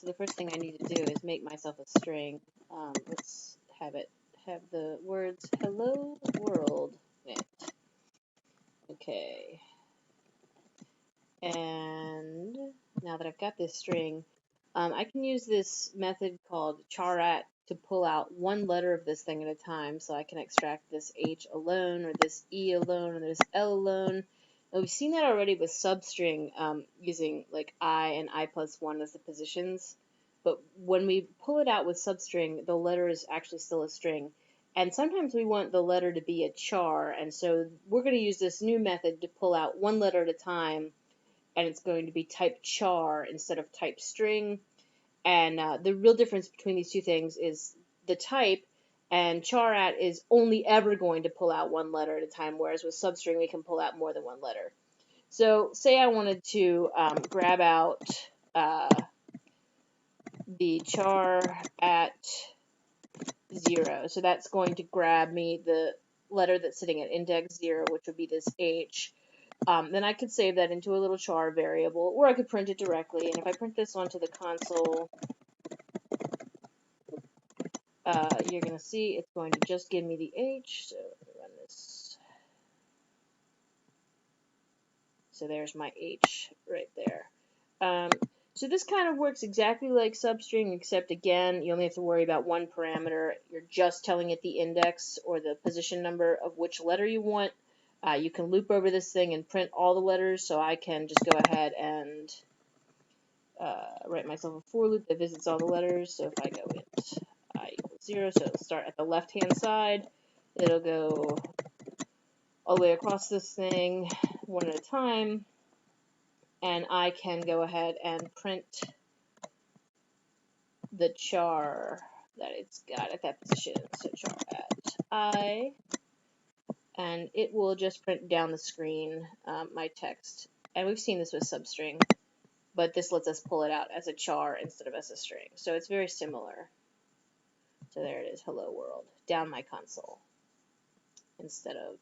So the first thing I need to do is make myself a string. Let's have the words hello world in it. Okay. And now that I've got this string, I can use this method called charat to pull out one letter of this thing at a time. So I can extract this H alone, or this E alone, or this L alone. And we've seen that already with substring, using like I and I+1 as the positions. But when we pull it out with substring, the letter is actually still a string. And sometimes we want the letter to be a char, and so we're going to use this new method to pull out one letter at a time, and it's going to be type char instead of type string. And the real difference between these two things is the type, and charat is only ever going to pull out one letter at a time, whereas with substring we can pull out more than one letter. So say I wanted to grab out the char at 0. So that's going to grab me the letter that's sitting at index 0, which would be this H. Then I could save that into a little char variable, or I could print it directly. And if I print this onto the console, you're going to see it's going to just give me the H. So let me run this. So there's my H right there. So this kind of works exactly like substring, except again, you only have to worry about one parameter. You're just telling it the index or the position number of which letter you want. You can loop over this thing and print all the letters, so I can just go ahead and write myself a for loop that visits all the letters. So if I go int I equals 0, so it'll start at the left-hand side. It'll go all the way across this thing one at a time, and I can go ahead and print the char that it's got at that position. So char at I, and it will just print down the screen my text. And we've seen this with substring, but this lets us pull it out as a char instead of as a string. So it's very similar. So there it is, hello world, down my console instead of